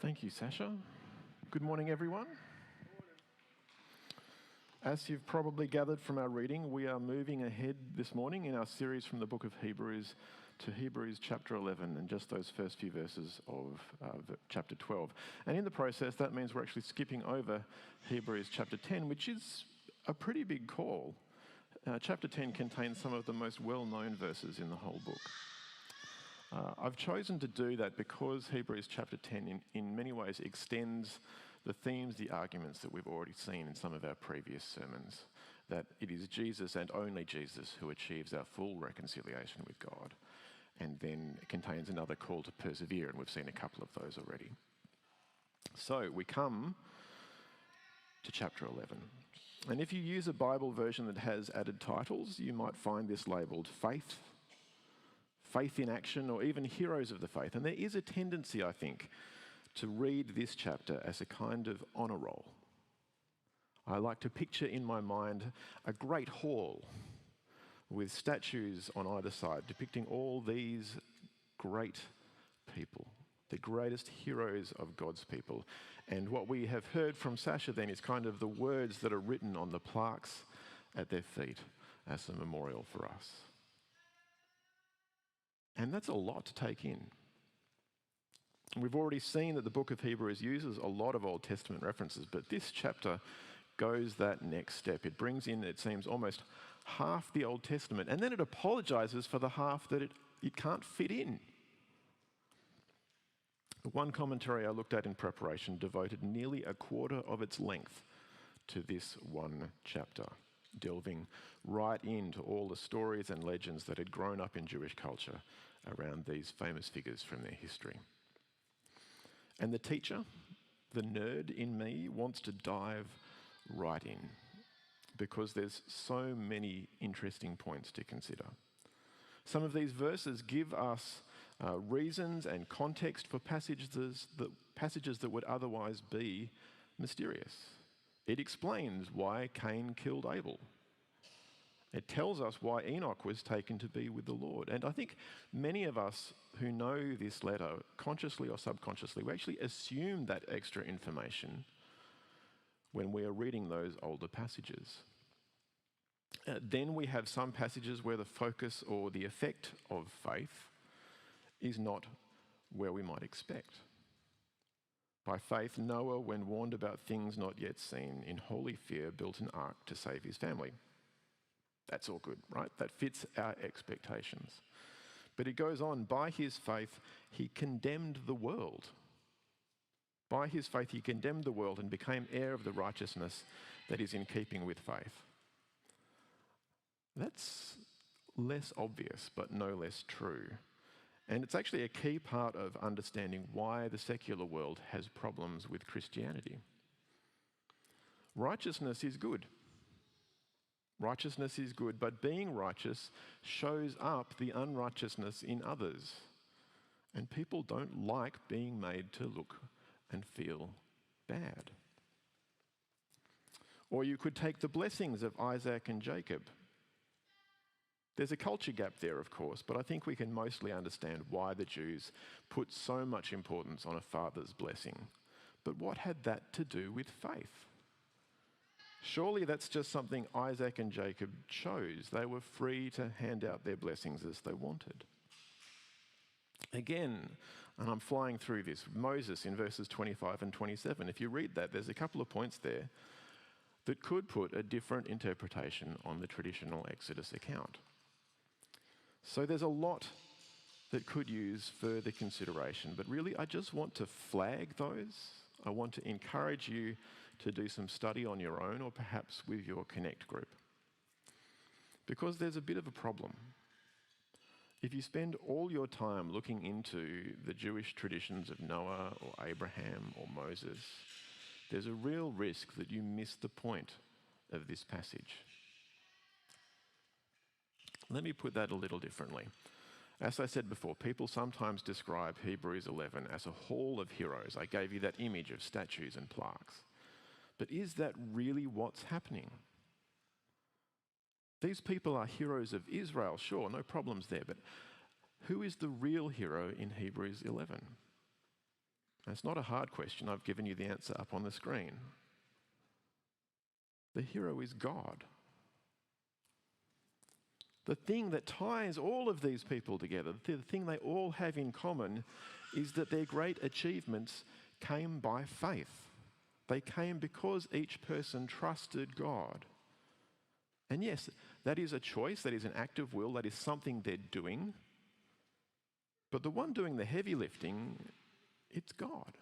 Thank you, Sasha. Good morning, everyone. As you've probably gathered from our reading, we are moving ahead this morning in our series from the book of Hebrews to Hebrews chapter 11 and just those first few verses of chapter 12. And in the process, that means we're actually skipping over Hebrews chapter 10, which is a pretty big call. Chapter 10 contains some of the most well-known verses in the whole book. I've chosen to do that because Hebrews chapter 10 in many ways extends the themes, the arguments that we've already seen in some of our previous sermons, that it is Jesus and only Jesus who achieves our full reconciliation with God. And then it contains another call to persevere, and we've seen a couple of those already. So we come to chapter 11. And if you use a Bible version that has added titles, you might find this labelled Faith, Faith in Action, or even Heroes of the Faith. And there is a tendency, I think, to read this chapter as a kind of honour roll. I like to picture in my mind a great hall with statues on either side depicting all these great people, the greatest heroes of God's people. And what we have heard from Sasha then is kind of the words that are written on the plaques at their feet as a memorial for us. And that's a lot to take in. We've already seen that the book of Hebrews uses a lot of Old Testament references, but this chapter goes that next step. It brings in, it seems, almost half the Old Testament, and then it apologises for the half that it can't fit in. One commentary I looked at in preparation devoted nearly a quarter of its length to this one chapter, delving right into all the stories and legends that had grown up in Jewish culture around these famous figures from their history. And the teacher, the nerd in me, wants to dive right in because there's so many interesting points to consider. Some of these verses give us reasons and context for passages that would otherwise be mysterious. It explains why Cain killed Abel. It tells us why Enoch was taken to be with the Lord. And I think many of us who know this letter, consciously or subconsciously, we actually assume that extra information when we are reading those older passages. Then we have some passages where the focus or the effect of faith is not where we might expect. By faith, Noah, when warned about things not yet seen, in holy fear built an ark to save his family. That's all good, right? That fits our expectations. But it goes on, by his faith, he condemned the world. By his faith, he condemned the world and became heir of the righteousness that is in keeping with faith. That's less obvious, but no less true. And it's actually a key part of understanding why the secular world has problems with Christianity. Righteousness is good. Righteousness is good, but being righteous shows up the unrighteousness in others. And people don't like being made to look and feel bad. Or you could take the blessings of Isaac and Jacob. There's a culture gap there, of course, but I think we can mostly understand why the Jews put so much importance on a father's blessing. But what had that to do with faith? Surely that's just something Isaac and Jacob chose. They were free to hand out their blessings as they wanted. Again, and I'm flying through this, Moses in verses 25 and 27, if you read that, there's a couple of points there that could put a different interpretation on the traditional Exodus account. So there's a lot that could use further consideration, but really I just want to flag those. I want to encourage you to do some study on your own or perhaps with your Connect group. Because there's a bit of a problem. If you spend all your time looking into the Jewish traditions of Noah or Abraham or Moses, there's a real risk that you miss the point of this passage. Let me put that a little differently. As I said before, people sometimes describe Hebrews 11 as a hall of heroes. I gave you that image of statues and plaques. But is that really what's happening? These people are heroes of Israel, sure, no problems there, but who is the real hero in Hebrews 11? And it's not a hard question. I've given you the answer up on the screen. The hero is God. The thing that ties all of these people together, the thing they all have in common, is that their great achievements came by faith. They came because each person trusted God. And yes, that is a choice, that is an act of will, that is something they're doing. But the one doing the heavy lifting, it's God.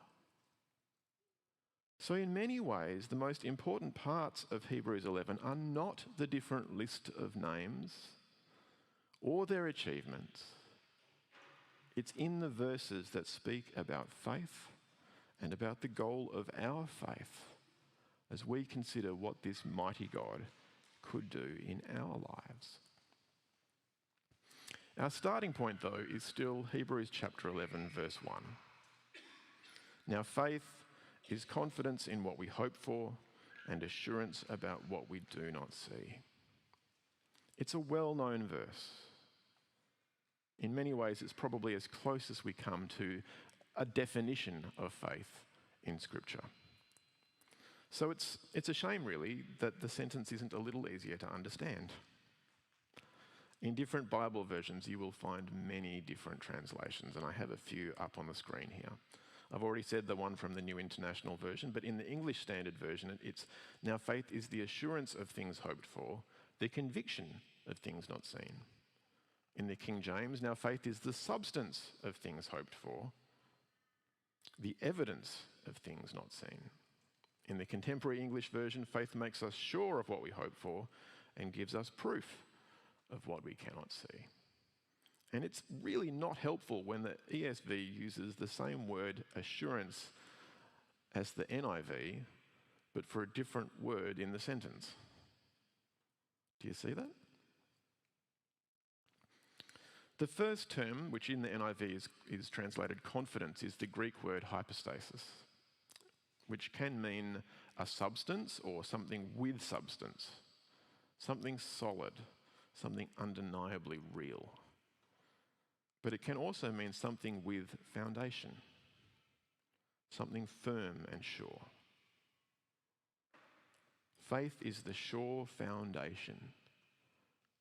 So in many ways, the most important parts of Hebrews 11 are not the different list of names or their achievements. It's in the verses that speak about faith and about the goal of our faith as we consider what this mighty God could do in our lives. Our starting point, though, is still Hebrews chapter 11, verse 1. Now, faith is confidence in what we hope for and assurance about what we do not see. It's a well-known verse. In many ways, it's probably as close as we come to a definition of faith in Scripture. So it's a shame, really, that the sentence isn't a little easier to understand. In different Bible versions, you will find many different translations, and I have a few up on the screen here. I've already said the one from the New International Version, but in the English Standard Version, it's, now faith is the assurance of things hoped for, the conviction of things not seen. In the King James, now faith is the substance of things hoped for, the evidence of things not seen. In the Contemporary English Version, faith makes us sure of what we hope for and gives us proof of what we cannot see. And it's really not helpful when the ESV uses the same word assurance as the NIV, but for a different word in the sentence. Do you see that? The first term, which in the NIV is translated confidence, is the Greek word hypostasis, which can mean a substance or something with substance, something solid, something undeniably real. But it can also mean something with foundation, something firm and sure. Faith is the sure foundation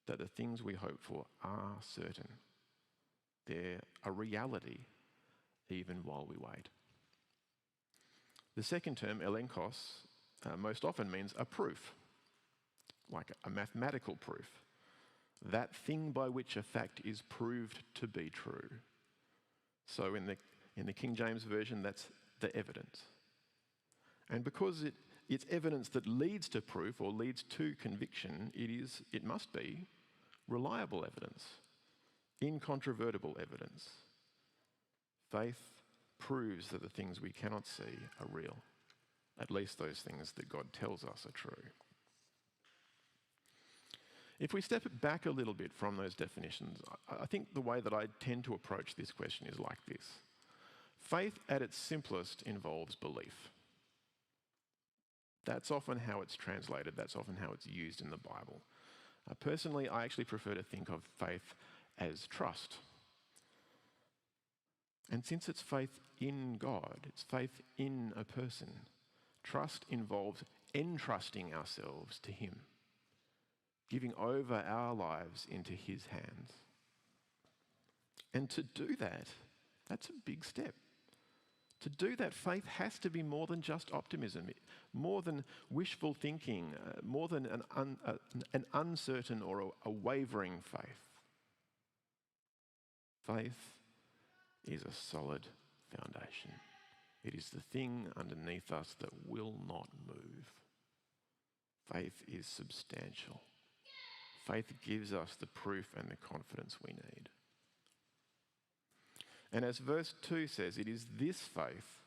that the things we hope for are certain. They're a reality even while we wait. The second term, elenkos, most often means a proof, like a mathematical proof. That thing by which a fact is proved to be true. So in the King James Version, that's the evidence. And because it's evidence that leads to proof or leads to conviction, it must be reliable evidence, incontrovertible evidence. Faith proves that the things we cannot see are real, at least those things that God tells us are true. If we step back a little bit from those definitions, I think the way that I tend to approach this question is like this. Faith at its simplest involves belief. That's often how it's translated, that's often how it's used in the Bible. Personally, I actually prefer to think of faith as trust. And since it's faith in God, it's faith in a person, trust involves entrusting ourselves to Him, giving over our lives into His hands. And to do that, that's a big step. To do that, faith has to be more than just optimism, more than wishful thinking, more than an uncertain or a wavering faith. Faith is a solid foundation. It is the thing underneath us that will not move. Faith is substantial. Faith gives us the proof and the confidence we need. And as verse 2 says, it is this faith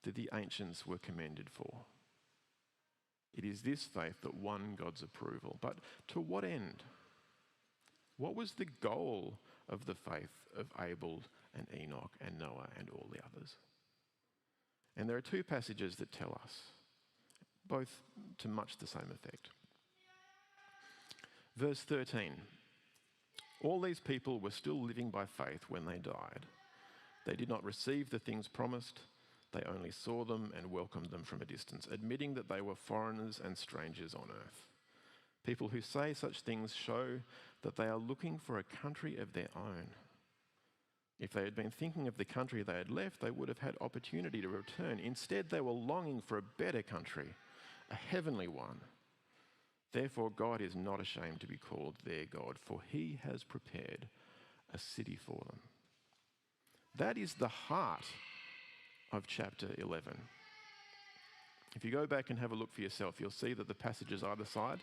that the ancients were commended for. It is this faith that won God's approval. But to what end? What was the goal of the faith of Abel and Enoch and Noah and all the others? And there are two passages that tell us, both to much the same effect. Verse 13, all these people were still living by faith when they died. They did not receive the things promised. They only saw them and welcomed them from a distance, admitting that they were foreigners and strangers on earth. People who say such things show that they are looking for a country of their own. If they had been thinking of the country they had left, they would have had opportunity to return. Instead, they were longing for a better country, a heavenly one. Therefore, God is not ashamed to be called their God, for he has prepared a city for them. That is the heart of chapter 11. If you go back and have a look for yourself, you'll see that the passages either side,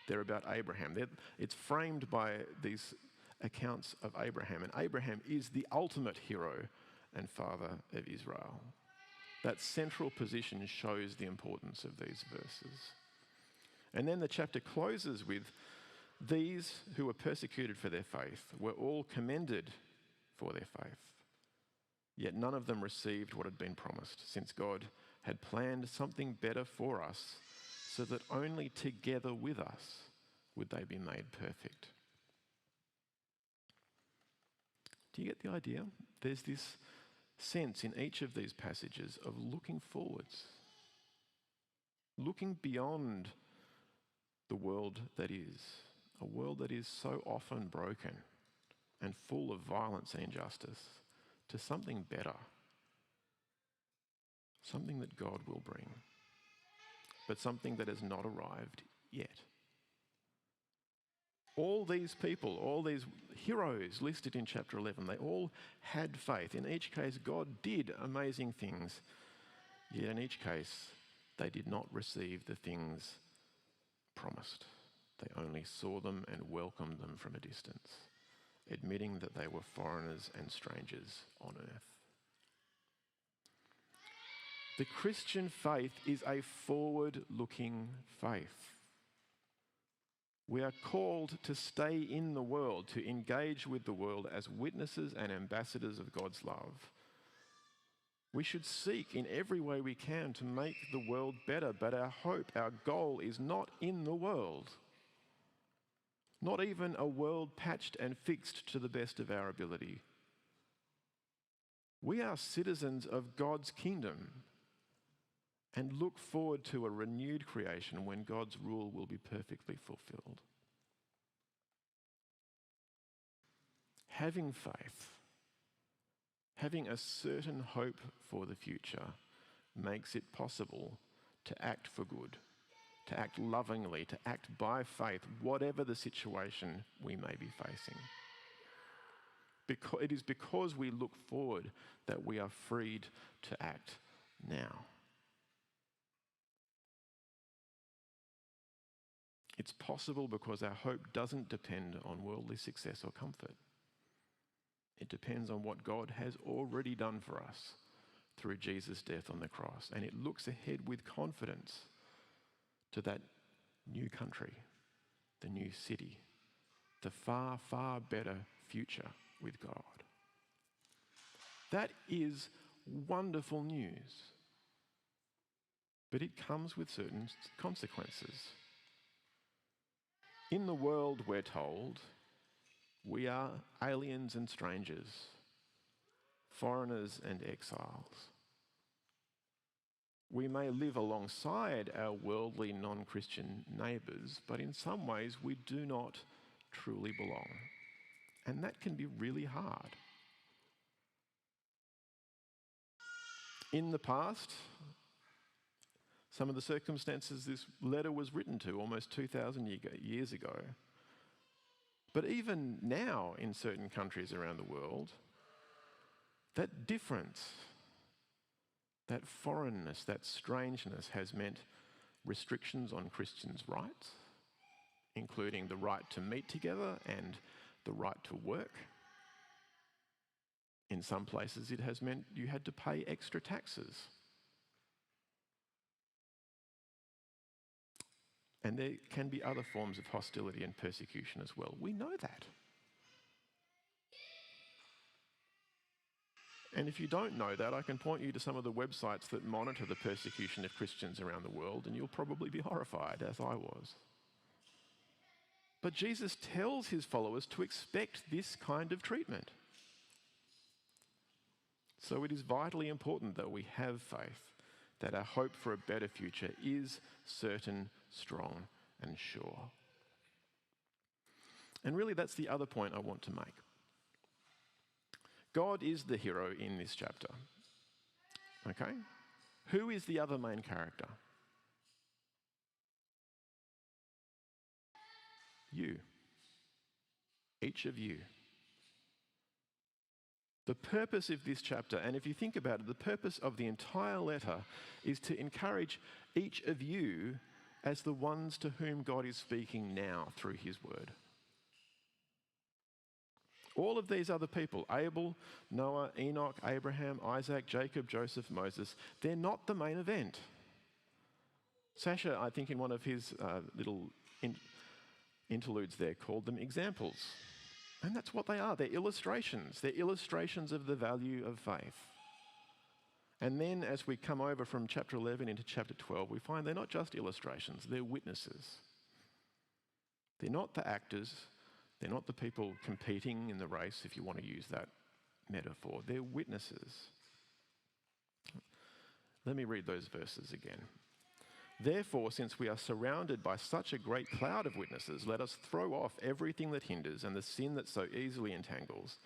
they're about Abraham. It's framed by these accounts of Abraham, and Abraham is the ultimate hero and father of Israel. That central position shows the importance of these verses. And then the chapter closes with, these who were persecuted for their faith were all commended for their faith. Yet none of them received what had been promised, since God had planned something better for us, so that only together with us would they be made perfect. Do you get the idea? There's this sense in each of these passages of looking forwards, looking beyond the world that is, a world that is so often broken and full of violence and injustice, to something better, something that God will bring, but something that has not arrived yet. All these people, all these heroes listed in chapter 11, they all had faith. In each case, God did amazing things, yet in each case, they did not receive the things promised. They only saw them and welcomed them from a distance, admitting that they were foreigners and strangers on earth. The Christian faith is a forward-looking faith. We are called to stay in the world, to engage with the world as witnesses and ambassadors of God's love. We should seek in every way we can to make the world better, but our hope, our goal is not in the world. Not even a world patched and fixed to the best of our ability. We are citizens of God's kingdom and look forward to a renewed creation when God's rule will be perfectly fulfilled. Having faith, having a certain hope for the future, makes it possible to act for good, to act lovingly, to act by faith, whatever the situation we may be facing. It is because we look forward that we are freed to act now. It's possible because our hope doesn't depend on worldly success or comfort. It depends on what God has already done for us through Jesus' death on the cross. And it looks ahead with confidence to that new country, the new city, the far, far better future with God. That is wonderful news. But it comes with certain consequences. In the world, we're told, we are aliens and strangers, foreigners and exiles. We may live alongside our worldly non-Christian neighbours, but in some ways we do not truly belong. And that can be really hard. In the past, some of the circumstances this letter was written to almost 2,000 years ago. But even now in certain countries around the world, that difference, that foreignness, that strangeness has meant restrictions on Christians' rights, including the right to meet together and the right to work. In some places it has meant you had to pay extra taxes. And there can be other forms of hostility and persecution as well. We know that. And if you don't know that, I can point you to some of the websites that monitor the persecution of Christians around the world, and you'll probably be horrified, as I was. But Jesus tells his followers to expect this kind of treatment. So it is vitally important that we have faith, that our hope for a better future is certain, strong, and sure. And really, that's the other point I want to make. God is the hero in this chapter. Okay? Who is the other main character? You. Each of you. The purpose of this chapter, and if you think about it, the purpose of the entire letter is to encourage each of you as the ones to whom God is speaking now through his word. All of these other people, Abel, Noah, Enoch, Abraham, Isaac, Jacob, Joseph, Moses, they're not the main event. Sasha, I think in one of his little interludes there, called them examples. And that's what they are. They're illustrations. They're illustrations of the value of faith. And then as we come over from chapter 11 into chapter 12, we find they're not just illustrations, they're witnesses. They're not the actors. They're not the people competing in the race, if you want to use that metaphor. They're witnesses. Let me read those verses again. Therefore, since we are surrounded by such a great cloud of witnesses, let us throw off everything that hinders and the sin that so easily entangles,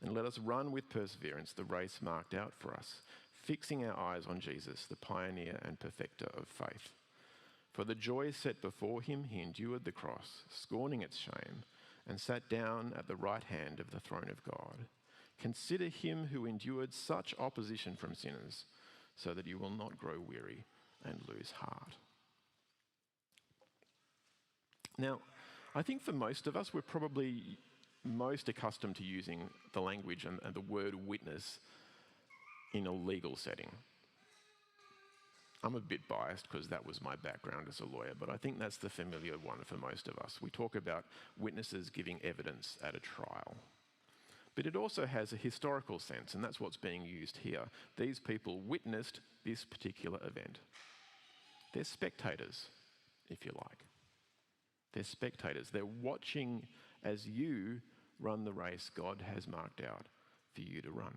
and let us run with perseverance the race marked out for us, fixing our eyes on Jesus, the pioneer and perfecter of faith. For the joy set before him, he endured the cross, scorning its shame, and sat down at the right hand of the throne of God. Consider him who endured such opposition from sinners, so that you will not grow weary and lose heart. Now, I think for most of us, we're probably most accustomed to using the language and the word witness in a legal setting. I'm a bit biased because that was my background as a lawyer, but I think that's the familiar one for most of us. We talk about witnesses giving evidence at a trial. But it also has a historical sense, and that's what's being used here. These people witnessed this particular event. They're spectators, if you like. They're spectators. They're watching as you run the race God has marked out for you to run.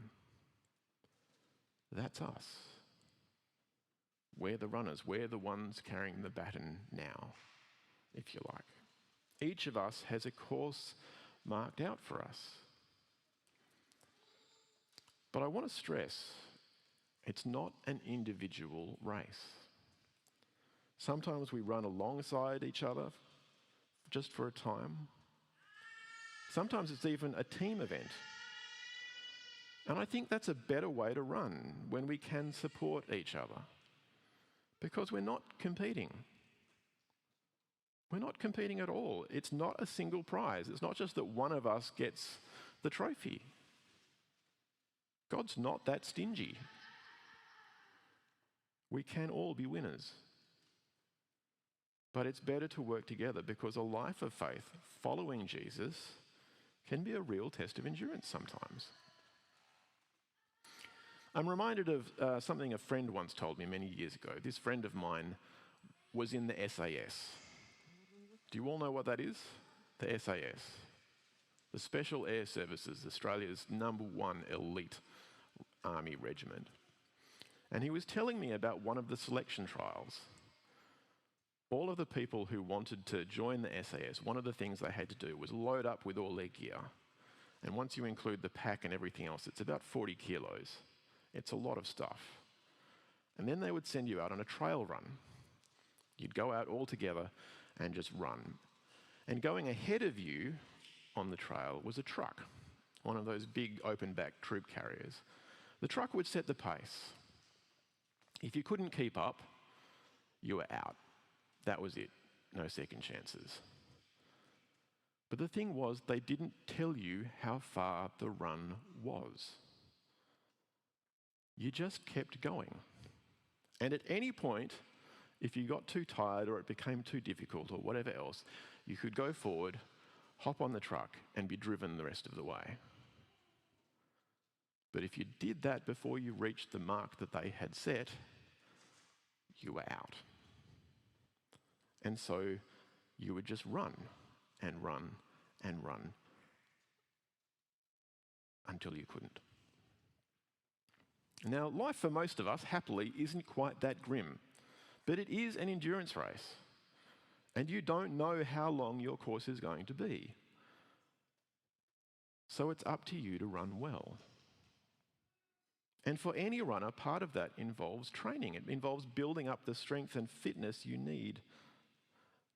That's us. We're the runners. We're the ones carrying the baton now, if you like. Each of us has a course marked out for us. But I want to stress, it's not an individual race. Sometimes we run alongside each other just for a time. Sometimes it's even a team event. And I think that's a better way to run, when we can support each other. Because we're not competing. We're not competing at all. It's not a single prize. It's not just that one of us gets the trophy. God's not that stingy. We can all be winners. But it's better to work together, because a life of faith following Jesus can be a real test of endurance sometimes. I'm reminded of something a friend once told me many years ago. This friend of mine was in the SAS. Do you all know what that is? The SAS. The Special Air Services, Australia's #1 elite army regiment. And he was telling me about one of the selection trials. All of the people who wanted to join the SAS, one of the things they had to do was load up with all their gear. And once you include the pack and everything else, it's about 40 kilos. It's a lot of stuff. And then they would send you out on a trail run. You'd go out all together and just run. And going ahead of you on the trail was a truck, one of those big open-back troop carriers. The truck would set the pace. If you couldn't keep up, you were out. That was it. No second chances. But the thing was, they didn't tell you how far the run was. You just kept going. And at any point, if you got too tired or it became too difficult or whatever else, you could go forward, hop on the truck, and be driven the rest of the way. But if you did that before you reached the mark that they had set, you were out. And so you would just run and run and run until you couldn't. Now, life for most of us, happily, isn't quite that grim, but it is an endurance race, and you don't know how long your course is going to be. So it's up to you to run well. And for any runner, part of that involves training. It involves building up the strength and fitness you need.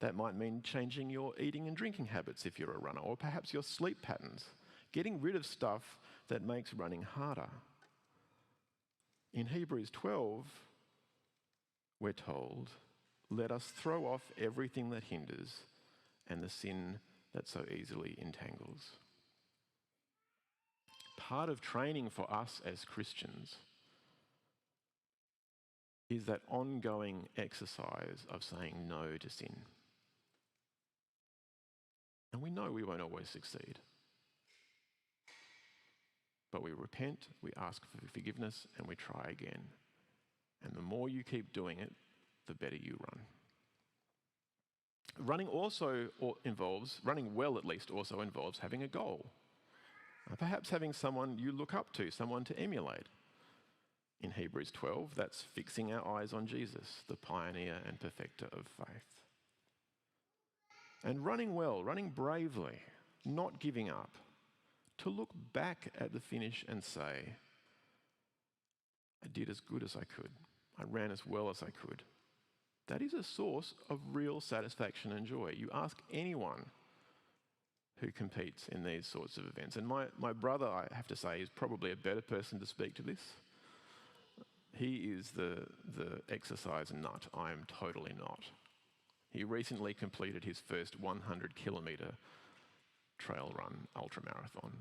That might mean changing your eating and drinking habits if you're a runner, or perhaps your sleep patterns, getting rid of stuff that makes running harder. In Hebrews 12, we're told, let us throw off everything that hinders and the sin that so easily entangles. Part of training for us as Christians is that ongoing exercise of saying no to sin. And we know we won't always succeed. But we repent, we ask for forgiveness, and we try again. And the more you keep doing it, the better you run. Running well at least, also involves having a goal. Perhaps having someone you look up to, someone to emulate. In Hebrews 12, that's fixing our eyes on Jesus, the pioneer and perfecter of faith. And running well, running bravely, not giving up, to look back at the finish and say, I did as good as I could. I ran as well as I could. That is a source of real satisfaction and joy. You ask anyone who competes in these sorts of events. And my brother, I have to say, is probably a better person to speak to this. He is the exercise nut. I am totally not. He recently completed his first 100-kilometre trail run, ultramarathon,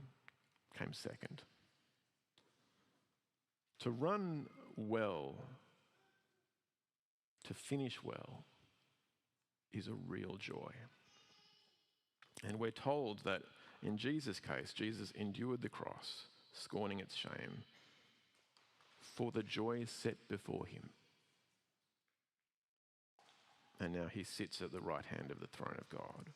came second. To run well, to finish well, is a real joy. And we're told that in Jesus' case, Jesus endured the cross, scorning its shame, for the joy set before him. And now he sits at the right hand of the throne of God.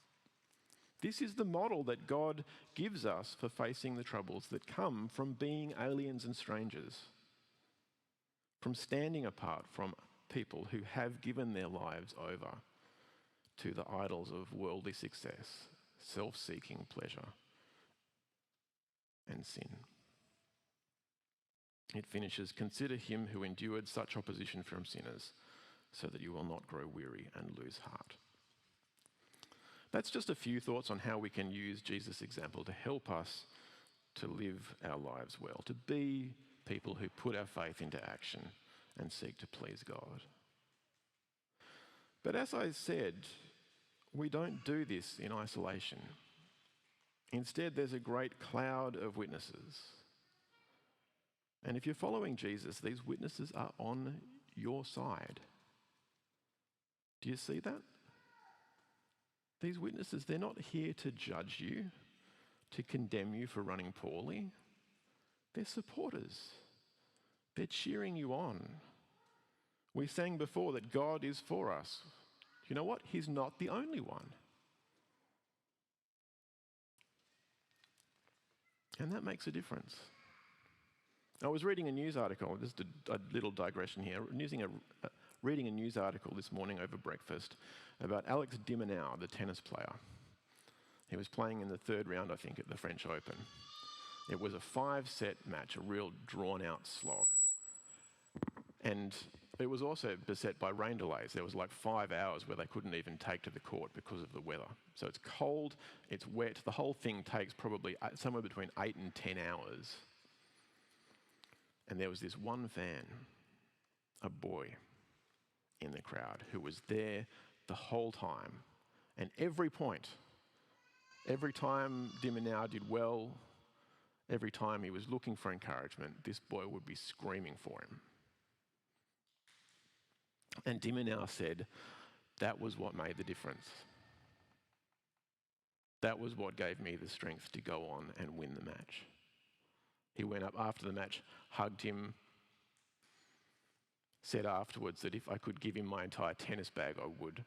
This is the model that God gives us for facing the troubles that come from being aliens and strangers, from standing apart from people who have given their lives over to the idols of worldly success, self-seeking pleasure, and sin. It finishes, consider him who endured such opposition from sinners, so that you will not grow weary and lose heart. That's just a few thoughts on how we can use Jesus' example to help us to live our lives well, to be people who put our faith into action and seek to please God. But as I said, we don't do this in isolation. Instead, there's a great cloud of witnesses. And if you're following Jesus, these witnesses are on your side. Do you see that? These witnesses, they're not here to judge you, to condemn you for running poorly. They're supporters. They're cheering you on. We sang before that God is for us. You know what? He's not the only one. And that makes a difference. I was reading a news article, just a little digression here, reading a news article this morning over breakfast about Alex de Minaur, the tennis player. He was playing in the third round, I think, at the French Open. It was a 5-set match, a real drawn-out slog. And it was also beset by rain delays. There was like 5 hours where they couldn't even take to the court because of the weather. So it's cold, it's wet, the whole thing takes probably somewhere between 8 and 10 hours. And there was this one fan, a boy in the crowd, who was there the whole time. And every point, every time de Minaur did well, every time he was looking for encouragement, this boy would be screaming for him. And de Minaur said, that was what made the difference. That was what gave me the strength to go on and win the match. He went up after the match, hugged him, said afterwards that if I could give him my entire tennis bag, I would.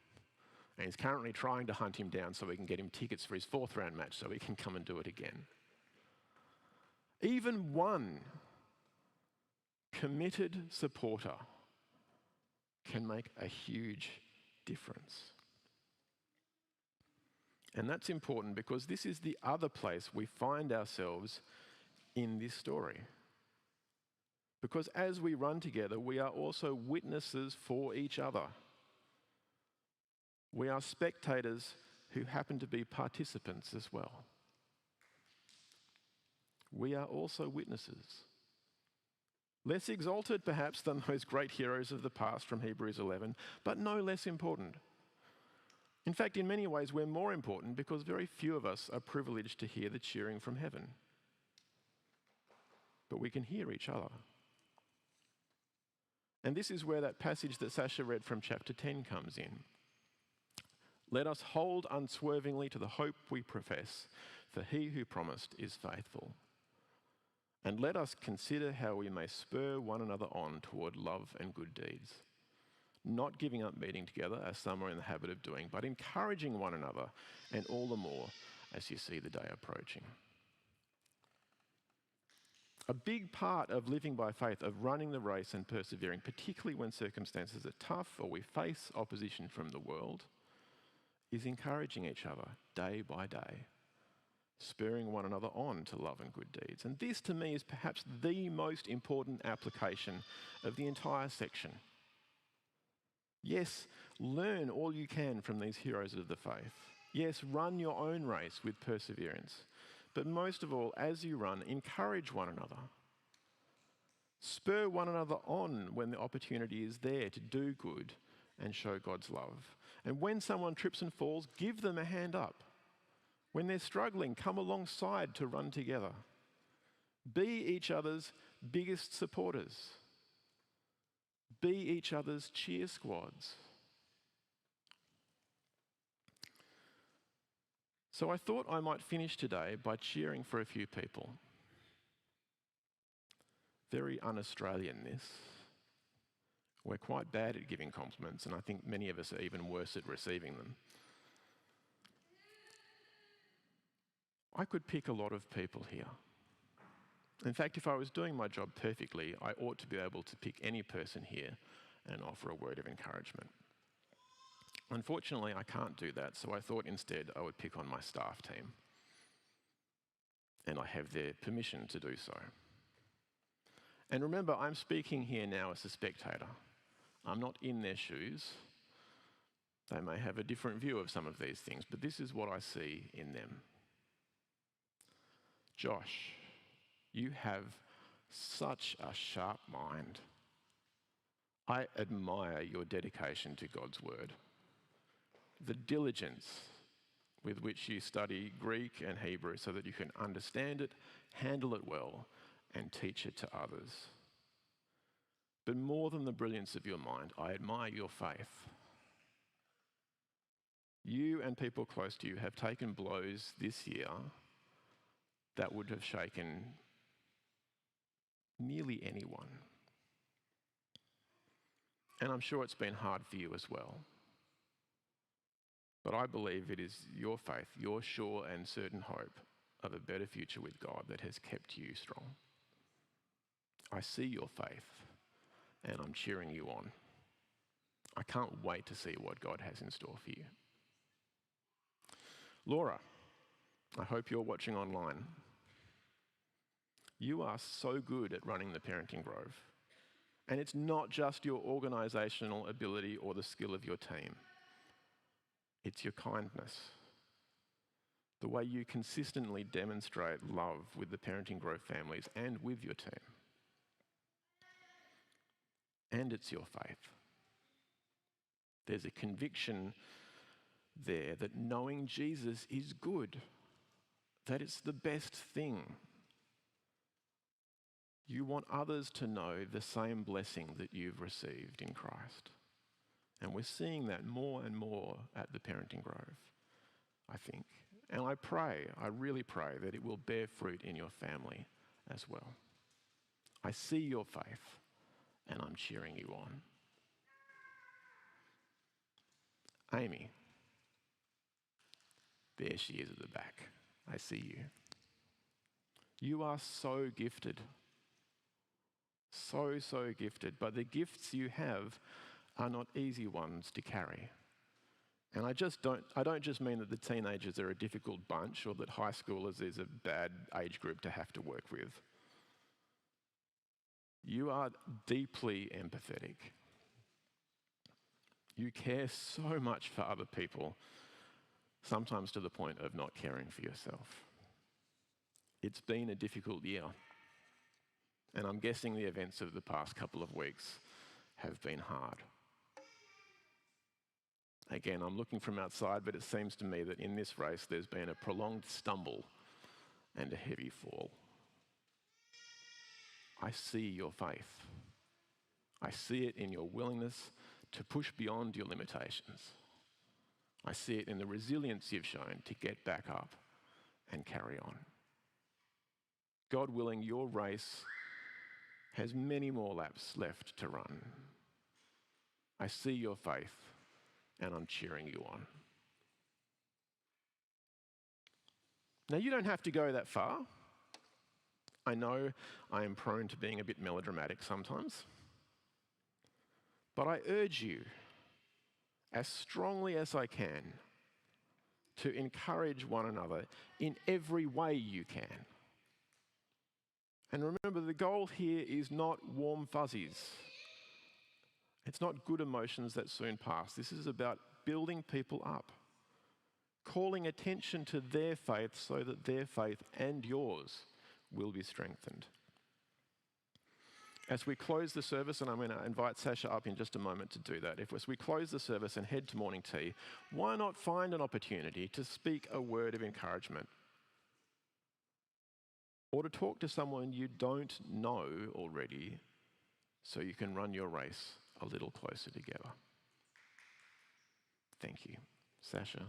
And he's currently trying to hunt him down so we can get him tickets for his 4th round match so he can come and do it again. Even one committed supporter can make a huge difference. And that's important because this is the other place we find ourselves in this story. Because as we run together, we are also witnesses for each other. We are spectators who happen to be participants as well. We are also witnesses. Less exalted perhaps than those great heroes of the past from Hebrews 11, but no less important. In fact, in many ways, we're more important because very few of us are privileged to hear the cheering from heaven. But we can hear each other. And this is where that passage that Sasha read from chapter 10 comes in. Let us hold unswervingly to the hope we profess, for he who promised is faithful. And let us consider how we may spur one another on toward love and good deeds, not giving up meeting together as some are in the habit of doing, but encouraging one another, and all the more as you see the day approaching. A big part of living by faith, of running the race and persevering, particularly when circumstances are tough or we face opposition from the world, is encouraging each other day by day, spurring one another on to love and good deeds. And this, to me, is perhaps the most important application of the entire section. Yes, learn all you can from these heroes of the faith. Yes, run your own race with perseverance. But most of all, as you run, encourage one another. Spur one another on when the opportunity is there to do good and show God's love. And when someone trips and falls, give them a hand up. When they're struggling, come alongside to run together. Be each other's biggest supporters. Be each other's cheer squads. So I thought I might finish today by cheering for a few people. Very un-Australian this. We're quite bad at giving compliments, and I think many of us are even worse at receiving them. I could pick a lot of people here. In fact, if I was doing my job perfectly, I ought to be able to pick any person here and offer a word of encouragement. Unfortunately, I can't do that, so I thought instead I would pick on my staff team. And I have their permission to do so. And remember, I'm speaking here now as a spectator. I'm not in their shoes. They may have a different view of some of these things, but this is what I see in them. Josh, you have such a sharp mind. I admire your dedication to God's word. The diligence with which you study Greek and Hebrew so that you can understand it, handle it well, and teach it to others. But more than the brilliance of your mind, I admire your faith. You and people close to you have taken blows this year that would have shaken nearly anyone. And I'm sure it's been hard for you as well. But I believe it is your faith, your sure and certain hope of a better future with God that has kept you strong. I see your faith and I'm cheering you on. I can't wait to see what God has in store for you. Laura, I hope you're watching online. You are so good at running the Parenting Grove. And it's not just your organisational ability or the skill of your team. It's your kindness. The way you consistently demonstrate love with the Parenting Grove families and with your team. And it's your faith. There's a conviction there that knowing Jesus is good, that it's the best thing. You want others to know the same blessing that you've received in Christ. And we're seeing that more and more at the Parenting Grove, I think. And I really pray that it will bear fruit in your family as well. I see your faith and I'm cheering you on. Amy, there she is at the back. I see you. You are so gifted. So gifted. But the gifts you have are not easy ones to carry. And I don't just mean that the teenagers are a difficult bunch or that high schoolers is a bad age group to have to work with. You are deeply empathetic. You care so much for other people, sometimes to the point of not caring for yourself. It's been a difficult year, and I'm guessing the events of the past couple of weeks have been hard. Again, I'm looking from outside, but it seems to me that in this race there's been a prolonged stumble and a heavy fall. I see your faith. I see it in your willingness to push beyond your limitations. I see it in the resilience you've shown to get back up and carry on. God willing, your race has many more laps left to run. I see your faith and I'm cheering you on. Now, you don't have to go that far. I know I am prone to being a bit melodramatic sometimes, but I urge you, as strongly as I can, to encourage one another in every way you can. And remember, the goal here is not warm fuzzies. It's not good emotions that soon pass. This is about building people up, calling attention to their faith so that their faith and yours will be strengthened. As we close the service, and I'm going to invite Sasha up in just a moment to do that, as we close the service and head to morning tea, why not find an opportunity to speak a word of encouragement? Or to talk to someone you don't know already so you can run your race a little closer together. Thank you. Sasha.